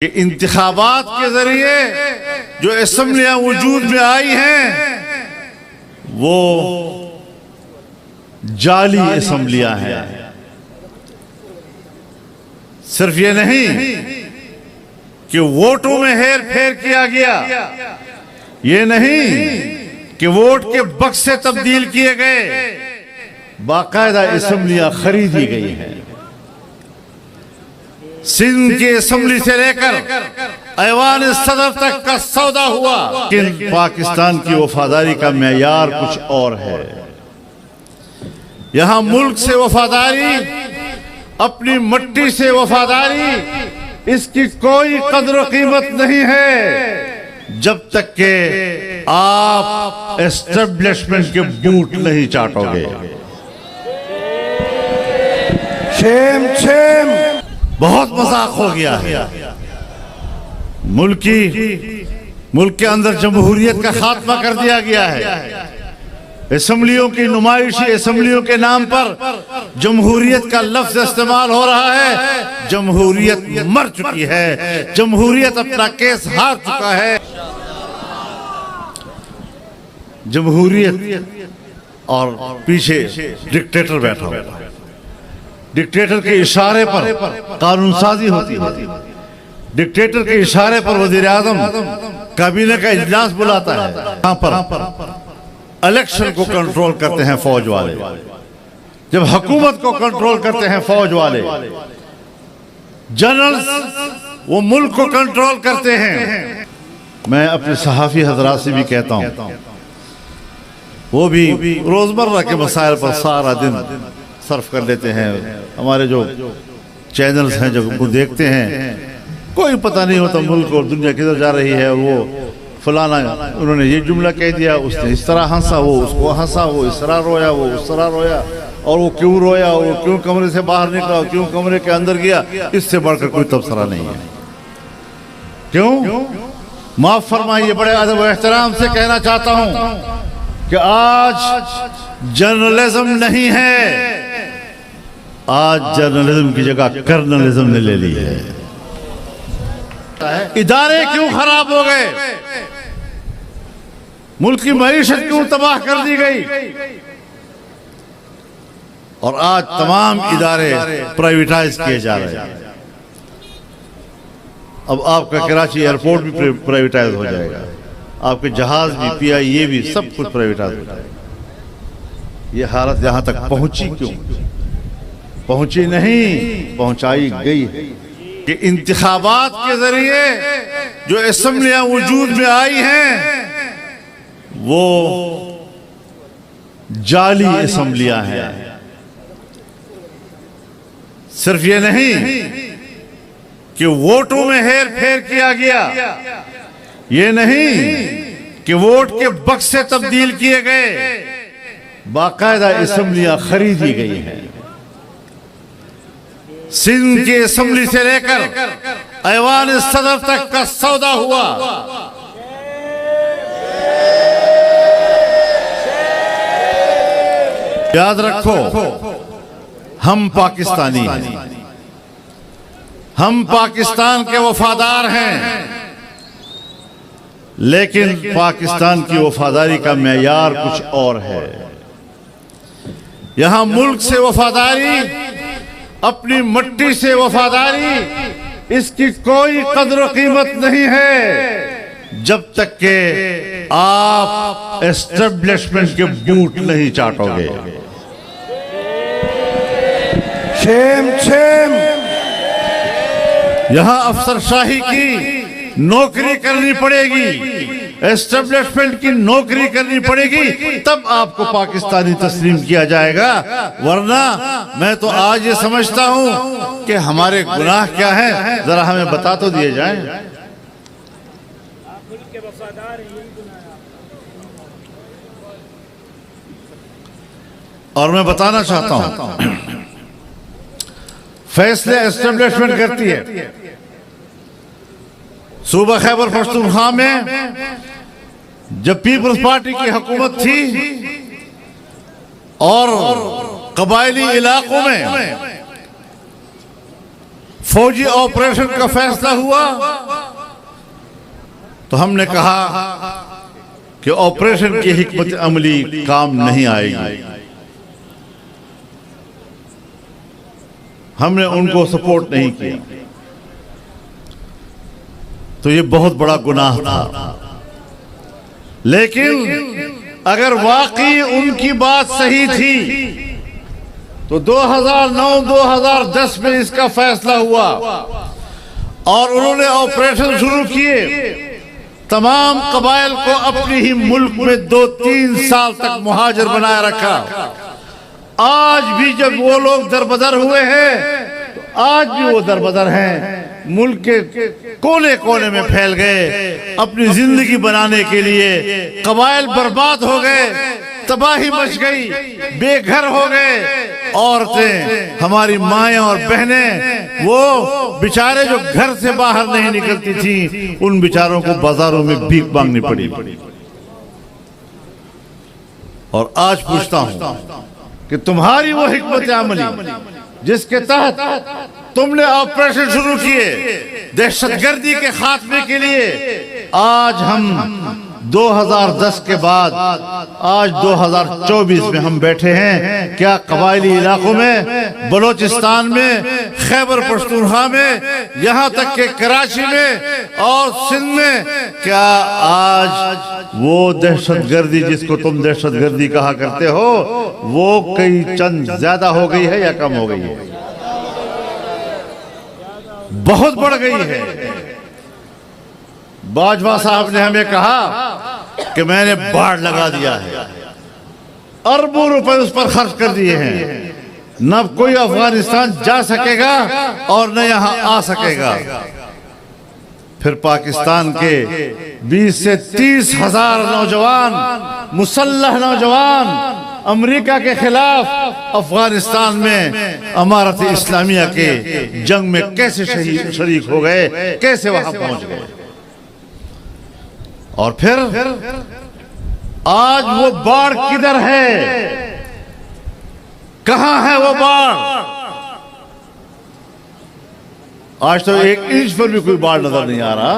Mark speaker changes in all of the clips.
Speaker 1: कि इंतखाबात के जरिए जो असम्बलियां वजूद में आई हैं वो जाली असम्बलियां हैं। सिर्फ ये नहीं कि वोटों में हेर फेर किया गया, ये नहीं कि वोट के बक्से तब्दील किए गए, बाकायदा असम्बलियां खरीदी गई हैं। सिंध की असम्बली से लेकर ऐवान सदर तक का सौदा हुआ, लेकिन पाकिस्तान की वफादारी का मेयार कुछ और है। यहां मुल्क से वफादारी, अपनी मट्टी से वफादारी, इसकी कोई कदर कीमत नहीं है जब तक के आप एस्टेब्लिशमेंट के बूट नहीं चाटोगे।
Speaker 2: Shem Shem.
Speaker 1: बहुत मजाक हो गया है। मुल्क के अंदर जमहूरियत का खात्मा कर दिया गया है। असम्बलियों की नुमाइशी असम्बलियों के नाम पर जमहूरियत का लफ्ज इस्तेमाल हो रहा है। जमहूरियत मर चुकी है, जमहूरियत अपना केस हार चुका है। जमहूरियत और पीछे डिक्टेटर बैठा हुआ है। डिक्टेटर के इशारे पर कानून साजी होती है। डिक्टेटर के इशारे पर वजीर आजम काबीना का इजलास बुलाता है। यहाँ पर इलेक्शन को कंट्रोल करते हैं फौज वाले, जब हुकूमत को कंट्रोल करते हैं फौज वाले, जनरल्स वो मुल्क को कंट्रोल करते हैं। मैं अपने सहाफी हजरात से भी कहता हूं, वो भी रोजमर्रा के मसाइल पर सारा दिन सर्फ कर लेते हैं। हमारे जो चैनल्स हैं जो उनको देखते हैं, कोई पता नहीं होता मुल्क और दुनिया किधर जा रही है। वो फलाना उन्होंने ये जुमला कह दिया, उसने इस तरह हंसा, वो उसको हंसा, वो इस तरह रोया, वो उस तरह रोया, और वो क्यों रोया, वो क्यों कमरे से बाहर निकला, क्यों कमरे के अंदर गया, इससे बढ़कर कोई तबसरा नहीं है। क्यों? माफ फरमाइए, बड़े अदब और एहतराम से कहना चाहता हूं कि आज जर्नलिज्म नहीं है, आज जर्नलिज्म की जगह कर्नलिज्म ने ले ली है। इदारे क्यों खराब हो गए, मुल्क की मईशत क्यों तबाह कर दी गई, और आज तमाम इदारे प्राइवेटाइज किए जा रहे हैं। अब आपका कराची एयरपोर्ट भी प्राइवेटाइज हो जाएगा, आपके जहाज भी, PIA भी, सब कुछ प्राइवेटाइज हो जाएगा। ये हालत यहां तक पहुंची क्यों? पहुंची नहीं, पहुंचाई गई है कि इंतखाबात के जरिए जो असम्बलियां वजूद में आई हैं वो जाली असम्बलियां हैं। सिर्फ ये नहीं कि वोटों में हेर फेर किया गया, ये नहीं कि वोट के बक्से तब्दील किए गए, बाकायदा असम्बलियां खरीदी गई हैं। सिंध की असम्बली से लेकर ऐवान सदर तक का सौदा हुआ। याद रखो, हम पाकिस्तानी हैं, हम पाकिस्तान के वफादार हैं, लेकिन पाकिस्तान की वफादारी का मेयार कुछ और है। यहां मुल्क से वफादारी, अपनी मट्टी से वफादारी, इसकी कोई कदर कीमत नहीं है जब तक के आप एस्टेब्लिशमेंट के बूट नहीं चाटोगे।
Speaker 2: Shem Shem.
Speaker 1: यहां अफसरशाही की नौकरी करनी पड़ेगी, एस्टेब्लिशमेंट की नौकरी करनी पड़ेगी, तब आपको पाकिस्तानी तस्लीम किया जाएगा। वरना मैं तो आज ये समझता हूं कि हमारे गुनाह क्या हैं, जरा हमें बता तो दिए जाएं। और मैं बताना चाहता हूं, फैसले एस्टेब्लिशमेंट करती है। सूबा खैबर पख्तूनख्वा में जब पीपल्स पार्टी की हुकूमत थी और कबायली इलाकों में फौजी ऑपरेशन का फैसला हुआ तो हमने कहा कि ऑपरेशन की हिकमत अमली काम नहीं आएगी। हमने उनको सपोर्ट नहीं किया, तो ये बहुत बड़ा गुनाह था। लेकिन अगर वाकई उनकी बात सही थी तो 2009-2010 में इसका फैसला हुआ और उन्होंने ऑपरेशन शुरू किए। तमाम कबाइल को अपनी ही मुल्क में 2-3 साल तक मुहाजिर बनाए रखा। आज भी जब वो लोग दरबदर हुए हैं तो आज भी वो दरबदर हैं। मुल्क के कोने कोने में फैल गए अपनी जिंदगी बनाने के लिए। कबाइल बर्बाद हो गए, तबाही मच गई, बेघर हो गए। औरतें, हमारी माएं और बहनें, वो बेचारे जो घर से बाहर नहीं निकलती थी, उन बेचारों को बाजारों में भीख मांगनी पड़ी। और आज पूछता हूं कि तुम्हारी वो हिकमत अमली जिसके तहत तुमने ऑपरेशन शुरू किए दहशतगर्दी के खात्मे के लिए, आज हम 2010 के बाद आज 2024 में हम बैठे हैं। क्या कबायली इलाकों में, बलोचिस्तान में, खैबर पख्तूनख्वा में, यहाँ तक के कराची में और सिंध में, क्या आज वो दहशतगर्दी जिसको तुम दहशतगर्दी कहा करते हो वो कई चंद ज्यादा हो गई है या कम हो गई है? बहुत बढ़ गई है। बाजवा साहब ने हमें कहा कि मैंने बाढ़ लगा दिया है, अरबों रुपए उस पर खर्च कर दिए हैं, न कोई अफगानिस्तान जा सकेगा और न यहां आ सकेगा। फिर पाकिस्तान के 20 से 30 हजार नौजवान, मुसल्लह नौजवान अमेरिका के खिलाफ अफगानिस्तान में अमारत इस्लामिया के जंग में कैसे शरीक हो गए, कैसे वहां पहुंच गए। और फिर आज वो बाढ़ किधर है, कहां है वो बाढ़? आज तो 1 इंच पर भी कोई बाढ़ नजर नहीं आ रहा।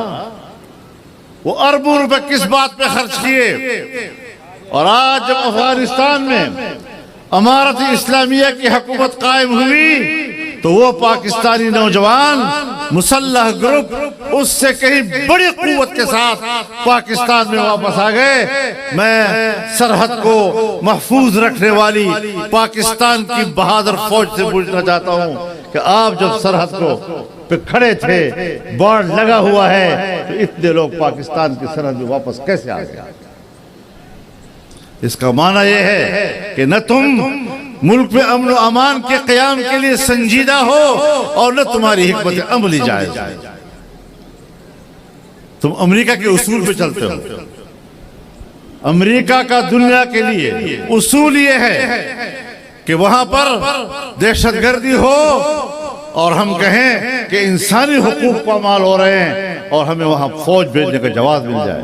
Speaker 1: वो अरबों रुपए किस बात पे खर्च किए। और आज जब अफगानिस्तान में अमारत इस्लामिया की हुकूमत कायम हुई तो वो पाकिस्तानी नौजवान मुसल्लह ग्रुप उससे कहीं बड़ी कुव्वत के साथ पाकिस्तान में वापस आ गए। मैं सरहद को महफूज रखने वाली पाकिस्तान की बहादुर फौज से पूछना चाहता हूं कि आप जब सरहद को पे खड़े थे, बाढ़ लगा हुआ है, तो इतने लोग पाकिस्तान की सरहद में वापस कैसे आ गए? इसका माना यह है कि न तुम मुल्क में अमन और अमान के क़याम के लिए संजीदा हो और न तुम्हारी हिकमत अमली जायज़। तुम अमेरिका के उसूल पे चलते हो। अमेरिका का दुनिया के लिए उसूल ये है कि वहां पर दहशतगर्दी हो और हम कहें कि इंसानी हुकूक पामाल हो रहे हैं और हमें वहां फौज भेजने का जवाब मिल जाए।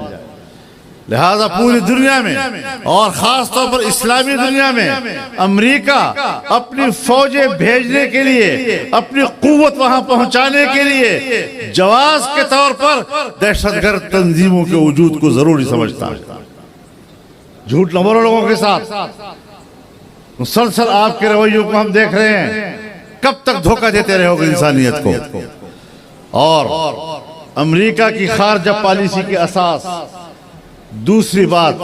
Speaker 1: लिहाजा पूरी दुनिया में और खास तौर पर इस्लामी दुनिया में अमेरिका अपनी फौजें भेजने के लिए, अपनी कुव्वत वहां पहुंचाने के लिए जवाब के तौर पर दहशतगर्द तंजीमों के वजूद को जरूरी समझता है। झूठ न बोलो लोगों के साथ। मुसलसल आपके रवैयों को हम देख रहे हैं। कब तक धोखा देते रहोगे इंसानियत को? और अमेरिका की खारजा पॉलिसी की असास दूसरी बात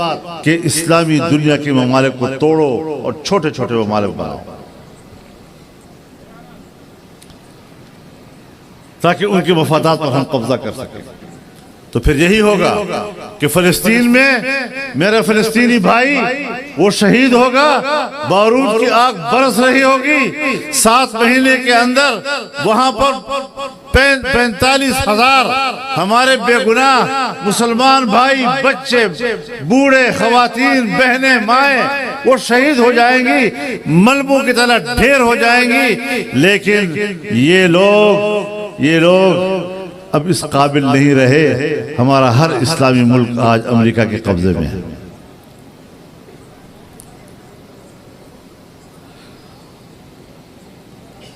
Speaker 1: कि इस्लामी दुनिया के ममालिक को तोड़ो और छोटे छोटे ममालिक बनाओ ताकि उनके मफादात पर हम कब्जा कर सकें। तो फिर यही होगा कि फिलिस्तीन में मेरा फिलिस्तीनी भाई वो शहीद होगा, बारूद की आग बरस रही होगी। 7 महीने के अंदर वहां पर 45,000 हमारे बेगुनाह मुसलमान भाई, बच्चे, बूढ़े, खवातीन, बहनें, माएं वो शहीद हो जाएंगी, मलबों की तरह ढेर हो जाएंगी। लेकिन ये लोग अब इस काबिल नहीं रहे। हमारा हर इस्लामी मुल्क आज अमेरिका के कब्जे में है।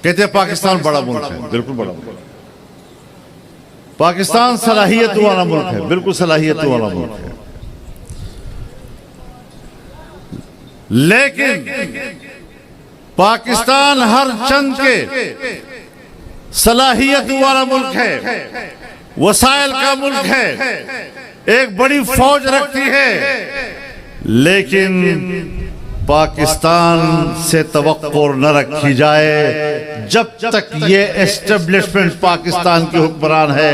Speaker 1: कहते हैं पाकिस्तान बड़ा मुल्क है, बिल्कुल बड़ा मुल्क है। पाकिस्तान सलाहियत वाला मुल्क है, बिल्कुल सलाहियत वाला मुल्क है, लेकिन पाकिस्तान हर चंद के सलाहियत वाला मुल्क है, वसाइल का मुल्क है, एक बड़ी फौज रखती है, लेकिन पाकिस्तान से तवक्को न रखी जाए जब तक ये एस्टेब्लिशमेंट पाकिस्तान की हुक्मरान है,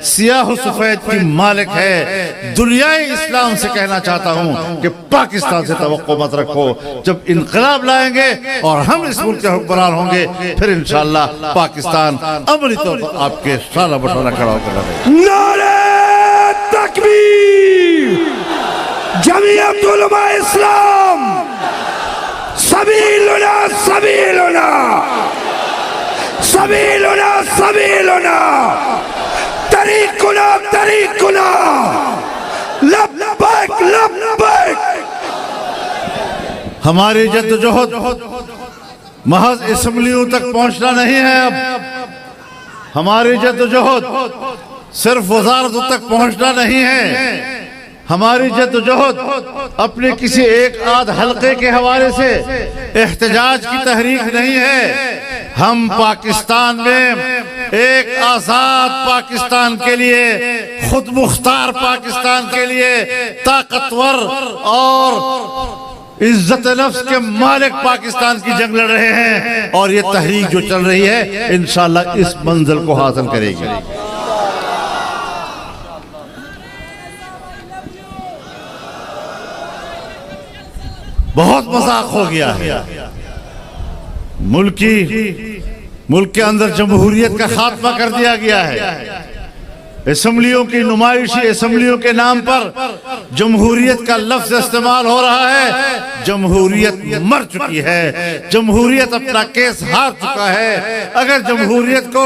Speaker 1: सियाह सफेद की मालिक है। दुनियाई इस्लाम से कहना चाहता हूं कि पाकिस्तान से तवक्को मत रखो। जब इनकलाब लाएंगे और हम इस मुल्क के हुक्मरान होंगे, फिर इंशाअल्लाह पाकिस्तान अमली तौर पर आपके सारा बटोरा खड़ा होकर रहेगा।
Speaker 2: नारे तकबीर, जमीयत उलमा इस्लाम, सबीलुना सबीलुना, सबीलुना सबीलुना, तरीकुना तरीकुना, लब्बैक लब्बैक।
Speaker 1: हमारी जद्दोजहद महज असेंबलियों तक पहुंचना नहीं है। अब हमारी जद्दोजहद सिर्फ वजारतों तक पहुंचना नहीं है। हमारी जद्दोजहद अपने किसी एक आध हलके के हवाले से एहतजाज की तहरीक नहीं है। हम पाकिस्तान में एक आजाद पाकिस्तान के लिए, खुद मुख्तार पाकिस्तान के लिए, ताकतवर और इज्जत नफ्स के मालिक पाकिस्तान की जंग लड़ रहे हैं, और ये तहरीक जो चल रही है इंशाअल्लाह इस मंजिल को हासिल करेगी। बहुत मजाक हो गया है। मुल्क के अंदर जमहूरियत का खात्मा कर दिया गया है। असेंबलियों की नुमाइशी, असेंबलियों के नाम पर जमहूरियत का लफ्ज इस्तेमाल हो रहा है। जमहूरियत मर चुकी है, जमहूरियत अपना केस हार चुका है। अगर जमहूरियत को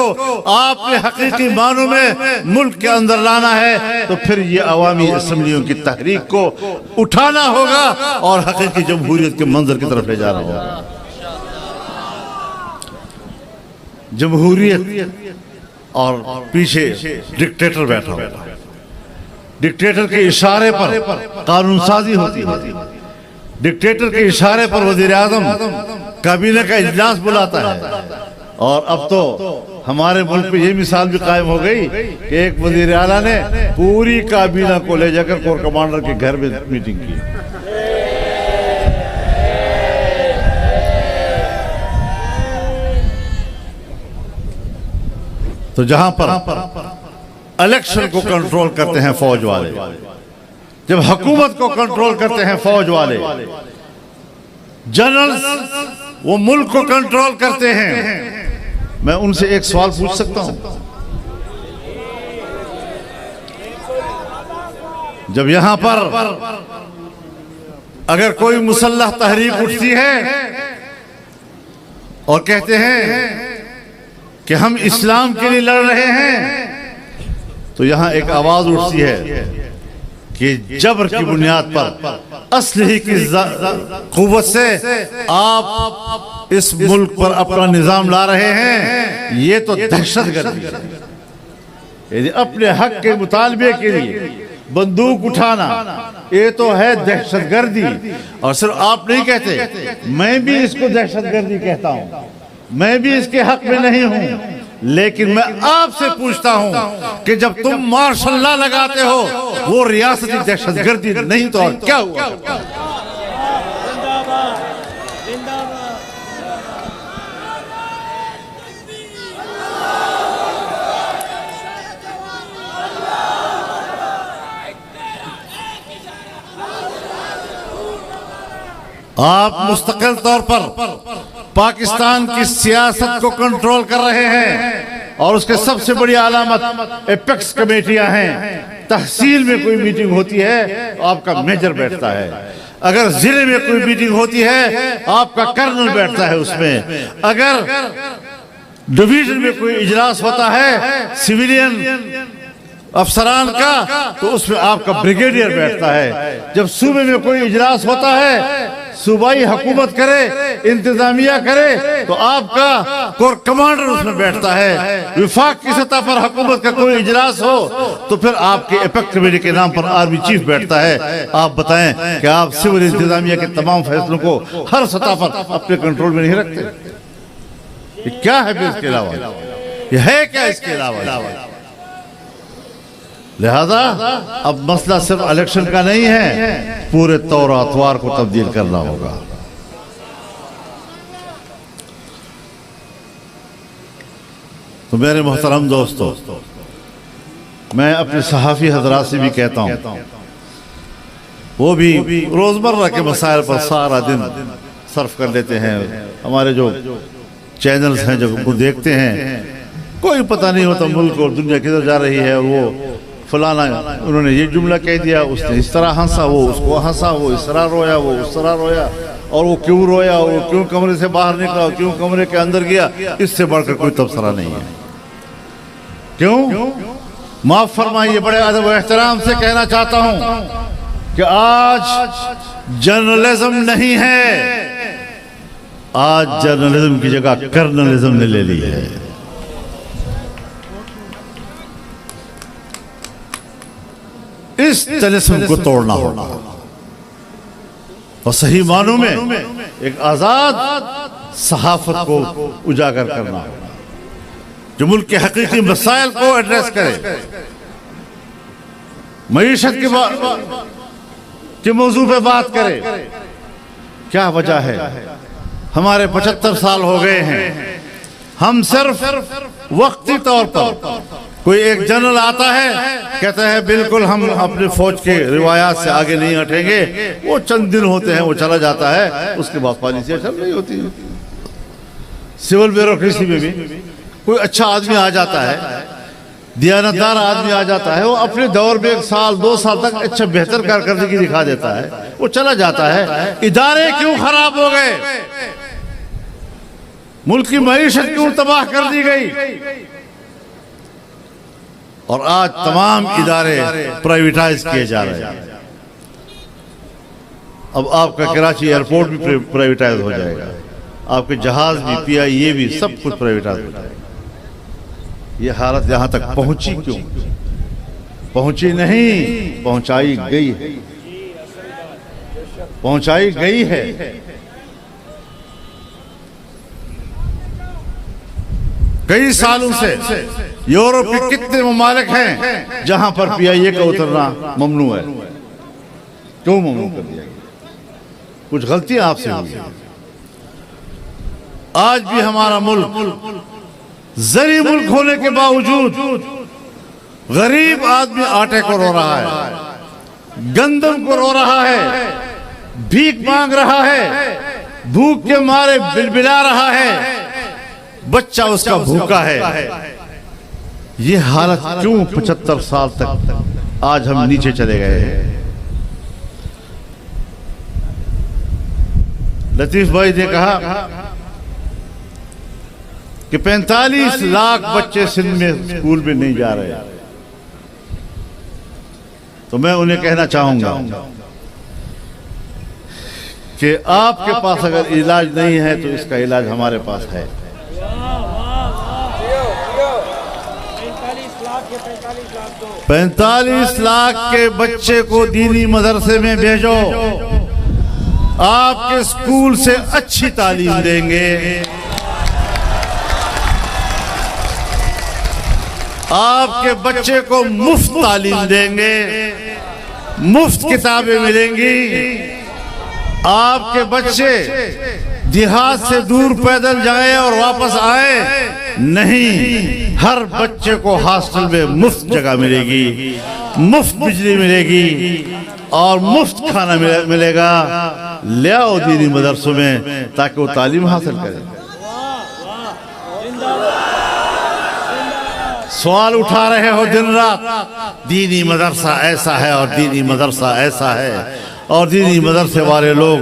Speaker 1: आपने हकीकी मानों में मुल्क के अंदर लाना है तो फिर ये अवामी असेंबलियों की तहरीक को उठाना होगा और हकीकी जमहूरियत के मंजर की तरफ ले जाना होगा। जमहूरियत और पीछे डिक्टेटर बैठा होता है। डिक्टेटर के इशारे पर कानून साजी होती है। डिक्टेटर के इशारे पर वजीर आजम काबीना का इजलास बुलाता है। और अब तो हमारे मुल्क में ये मिसाल भी कायम हो गई कि एक वजीर आला ने पूरी काबीना को ले जाकर कोर कमांडर के घर में मीटिंग की। तो जहां पर इलेक्शन को कंट्रोल करते हैं फौज वाले, जब हुकूमत को कंट्रोल करते हैं फौज वाले, जनरल्स वो मुल्क को कंट्रोल करते हैं। मैं उनसे एक सवाल पूछ सकता हूं? जब यहां पर अगर कोई मुसल्लह तहरीक उठती है और कहते हैं कि हम इस्लाम के लिए लड़ रहे हैं, तो यहां एक आवाज उठती है कि जबर की बुनियाद पर, असलही की कुव्वत से आप इस मुल्क पर अपना निजाम ला रहे हैं। ये तो दहशतगर्दी है। यदि अपने हक के मुतालबे के लिए बंदूक उठाना, ये तो है दहशतगर्दी। और सिर्फ आप नहीं कहते, मैं भी इसको दहशतगर्दी कहता हूं। मैं भी इसके हक में नहीं हूं, लेकिन मैं आपसे पूछता हूं कि जब तुम मार्शल लॉ लगाते हो, वो रियासती दहशतगर्दी नहीं तो और क्या हुआ? आप मुस्तकिल तौर पर पाकिस्तान की सियासत को कंट्रोल कर रहे हैं, और उसके सबसे बड़ी अलामत एपेक्स कमेटियां हैं। तहसील में कोई मीटिंग होती है तो आपका मेजर बैठता है। अगर जिले में कोई मीटिंग होती है आपका कर्नल बैठता है उसमें। अगर डिवीजन में कोई इजलास होता है सिविलियन अफसरान का, तो उसमें आपका ब्रिगेडियर बैठता है। जब सूबे में कोई इजलास होता है सूबाई हुकूमत करे, इंतजामिया करे, तो आपका कोर कमांडर उसमें बैठता है। विफाक की सतह पर हुकूमत का कोई इजलास हो तो फिर आपके एपेक कमेटी के नाम पर आर्मी चीफ बैठता है। आप बताएं कि आप सिविल इंतजामिया के तमाम फैसलों को हर सतह पर अपने कंट्रोल में नहीं रखते? ये क्या है फिर इसके अलावा? ये है क्या इसके अलावा? लिहाजा अब मसला सिर्फ इलेक्शन का नहीं है, पूरे तौर अतवार को तब्दील करना होगा। तो मेरे मोहतरम दोस्तों, मैं अपने सहाफ़ी हजरात से भी कहता हूँ, वो भी रोजमर्रा के मसाइल पर सारा दिन सर्फ कर लेते हैं। हमारे जो चैनल्स हैं जो उनको देखते हैं, कोई पता नहीं होता मुल्क और दुनिया किधर जा रही है। और वो फलाना उन्होंने ये जुमला कह दिया, उसने इस तरह हंसा, वो उसको हंसा, वो इस तरह रोया, वो उस तरह रोया, और वो क्यों रोया, वो क्यों कमरे से बाहर निकला, क्यों कमरे के अंदर गया, इससे बढ़कर कोई तबसरा नहीं है। क्यों? माफ फरमाइए, बड़े अदब और एहतराम से कहना चाहता हूं कि आज जर्नलिज्म नहीं है, आज जर्नलिज्म की जगह कर्नलिज्म ने ले ली है। इस तिलिस्म को तोड़ना होगा और सही मानों में एक आजाद सहाफत को उजागर करना होगा, जो मुल्क के हकीकी मसाइल को एड्रेस करे। मईशत के मौजू पे बात करे। क्या वजह है? हमारे 75 साल हो गए हैं, हम सिर्फ वक्ती तौर पर कोई एक जनरल आता है, कहता है बिल्कुल हम अपने फौज के रिवायात से आगे नहीं हटेंगे, वो चंद दिन होते हैं, वो चला जाता है, उसके बाद पॉलिसी चल रही होती है। सिविल ब्यूरोक्रेसी में भी कोई अच्छा आदमी आ जाता है, दियानतदार आदमी आ जाता है, वो अपने दौर में 1 साल 2 साल तक अच्छा बेहतर कारकर्दगी दिखा देता है, वो चला जाता है। इदारे क्यों खराब हो गए? मुल्क की मईशत क्यों तबाह कर दी गई? और आज तमाम इदारे प्राइवेटाइज किए जा रहे हैं। अब आपका कराची एयरपोर्ट भी प्राइवेटाइज हो जाएगा, आपके जहाज भी, PIA भी, सब कुछ प्राइवेटाइज हो जाएगा। ये हालत यहां तक पहुंची क्यों? पहुंची नहीं, पहुंचाई गई है, पहुंचाई गई है। कई सालों से यूरोप के कितने ममालिक हैं जहां पर PIA का उतरना ममनू है। क्यों ममनू कर दिया? कुछ गलतियां आपसे हुई हैं। आज भी हमारा मुल्क जरी मुल्क होने के बावजूद गरीब आदमी आटे को रो रहा है, गंदम को रो रहा है, भीख मांग रहा है, भूख के मारे बिलबिला रहा है, बच्चा उसका भूखा है। ये हालत क्यों 75 साल तक आज हम नीचे चले गए हैं? लतीफ भाई ने कहा कि 45 लाख बच्चे सिंध में स्कूल में नहीं जा रहे, तो मैं उन्हें कहना चाहूंगा कि आपके पास अगर इलाज नहीं है तो इसका इलाज हमारे पास है। 45 लाख के बच्चे को दीनी मदरसे में भेजो, आपके स्कूल से अच्छी तालीम देंगे, आपके बच्चे को मुफ्त तालीम देंगे, मुफ्त किताबें मिलेंगी, आपके बच्चे देहात से दूर पैदल जाए और वापस आए नहीं, हर बच्चे को हॉस्टल में मुफ्त जगह मिलेगी, मुफ्त बिजली मिलेगी और मुफ्त खाना मिलेगा। ले आओ दीनी मदरसों में ताकि वो तालीम हासिल करें। सवाल उठा रहे हो दिन रात, दीनी मदरसा ऐसा है और दीनी मदरसा ऐसा है, और दीनी मदरसे वाले लोग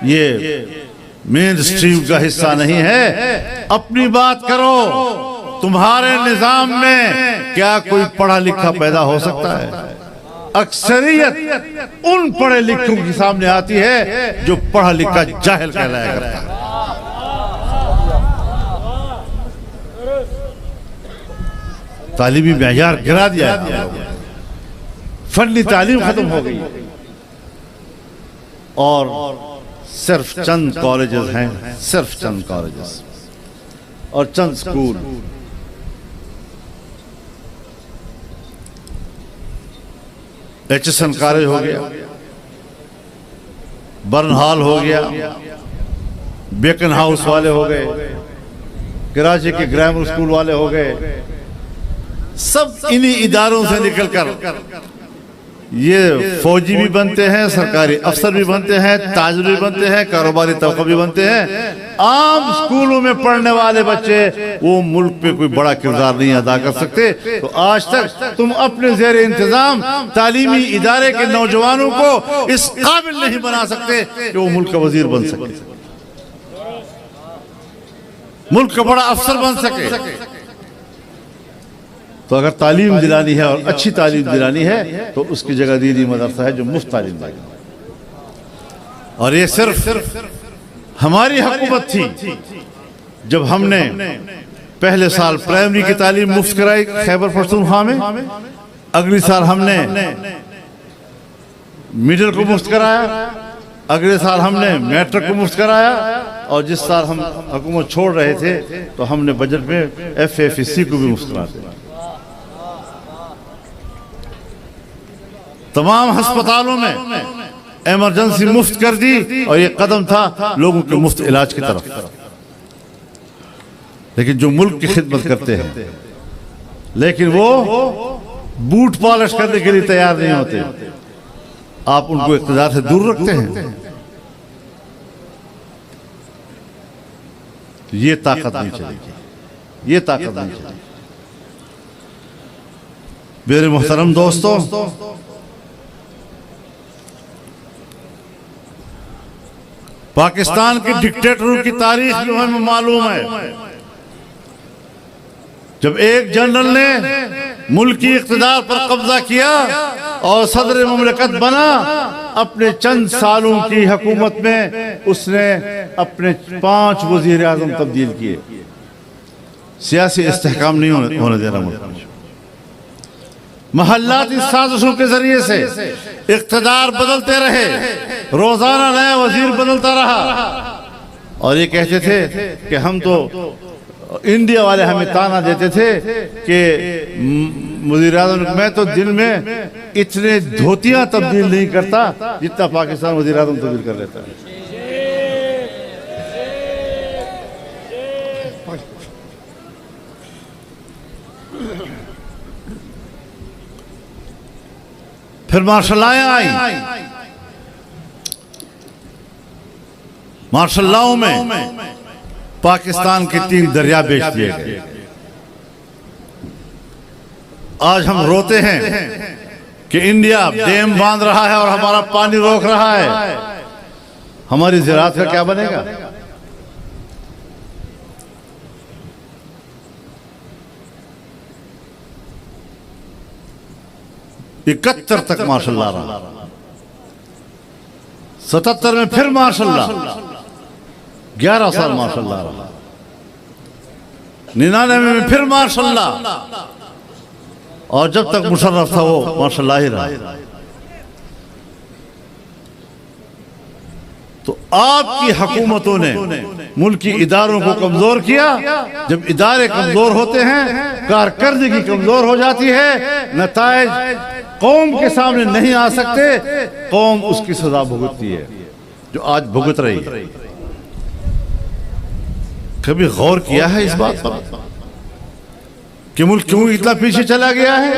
Speaker 1: ये मेन स्ट्रीम का हिस्सा नहीं है। अपनी बात करो, तुम्हारे निजाम में क्या कोई पढ़ा लिखा पैदा हो सकता है? अक्सरियत उन पढ़े लिखों के सामने आती है जो पढ़ा लिखा जाहिल कहलाया करता है। तालीमी मेयार गिरा दिया है, फनी तालीम खत्म हो गई और सिर्फ चंद कॉलेजेस हैं, सिर्फ चंद कॉलेजेस और चंद स्कूल। एचएसएन कॉलेज हो गया, बर्न हॉल हो गया, बेकन हाउस वाले हो गए, कराची के ग्रामर स्कूल वाले हो गए। सब इन्हीं इदारों से निकलकर ये फौजी भी बनते हैं, सरकारी अफसर भी बनते हैं, ताजिर भी बनते हैं, कारोबारी तबका भी बनते हैं। आम स्कूलों में पढ़ने वाले बच्चे वो मुल्क पे कोई बड़ा किरदार नहीं अदा कर सकते। तो आज तक तुम अपने ज़ेर इंतजाम तालीमी इदारे के नौजवानों को इस काबिल नहीं बना सकते कि वो मुल्क का वजीर बन सके, मुल्क का बड़ा अफसर बन सके। तो अगर तालीम दिलानी है और अच्छी तालीम दिलानी है तो उसकी जगह दीनी मदरसा है जो मुफ्त तालीम देगा। और ये सिर्फ हमारी हुकूमत थी जब हमने पहले साल प्राइमरी की तालीम मुफ्त कराई खैबर पख्तूनख्वा में, अगली साल हमने मिडिल को मुफ्त कराया, अगले साल हमने मैट्रिक को मुफ्त कराया और जिस साल हम हुकूमत छोड़ रहे थे तो हमने बजट में FFEC को भी मुफ्त करा दिया। तमाम अस्पतालों में इमरजेंसी मुफ्त कर दी और ये कदम था लोगों के मुफ्त इलाज की तरफ। लेकिन जो मुल्क की खिदमत करते हैं लेकिन वो बूट पॉलिश करने के लिए तैयार नहीं होते, आप उनको इक़्तिदार से दूर रखते हैं। ये ताकत नहीं चलेगी, ये ताकत नहीं चलेगी। मेरे मोहतरम दोस्तों, पाकिस्तान के डिक्टेटरों की तारीख जो हमें मालूम है, जब एक जनरल ने मुल्क की इक़्तिदार पर कब्जा किया और सदर मुमलिकत बना, अपने चंद सालों की हुकूमत में उसने अपने 5 वज़ीर आज़म तब्दील किए। सियासी इस्तेहकाम नहीं होने देना मुल्क में। महल्लाती साजिशों के जरिए से इक़्तिदार बदलते रहे, रोजाना नया वजीर बदलता रहा और ये कहते थे कि हम तो इंडिया वाले हमें ताना देते थे कि वज़ीर आज़म, मैं तो दिन में इतने धोतियां तब्दील नहीं करता जितना पाकिस्तान वज़ीर आज़म तब्दील कर लेता है। फिर मार्शल लॉ आई, मार्शल लॉ में पाकिस्तान के 3 दरिया बेच दिए गए। आज हम रोते हैं कि इंडिया डैम बांध रहा है और हमारा पानी रोक रहा है, हमारी ज़राअत का क्या बनेगा? 71 तक मार्शल लॉ रहा, 77 में फिर मार्शल लॉ, 11 साल मार्शल लॉ रहा, 99 में फिर मार्शल लॉ और जब तक मुशर्रफ था वो मार्शल लॉ ही रहा। तो आपकी हुकूमतों ने मुल्क की इदारों को कमजोर किया। जब इदारे कमजोर होते हैं, कारकर्दगी कमजोर हो जाती है, नताइज कौम के सामने नहीं आ सकते, कौम उसकी सजा भुगतती है जो आज भुगत रही है। कभी गौर किया है इस बात पर कि मुल्क क्यों इतना पीछे चला गया है?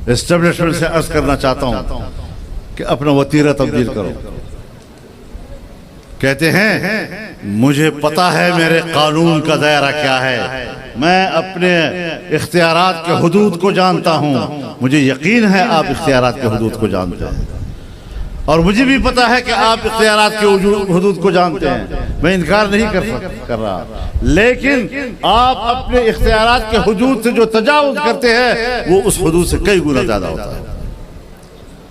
Speaker 1: एस्टेब्लिशमेंट से अर्ज करना चाहता हूं कि अपना वतीरा तब्दील करो। कहते हैं मुझे पता है मेरे कानून का दायरा क्या है, मैं अपने इख्तियारात के हुदूद को जानता हूं। मुझे यकीन है आप इख्तियारात के हुदूद को जानते हैं। और मुझे भी पता है कि आप इख्तियारात के हुदूद को जानते हैं, मैं इनकार नहीं कर रहा, लेकिन आप अपने इख्तियारात के हुदूद से जो तजावुज करते हैं वो उस हुदूद से कई गुना ज्यादा होता है।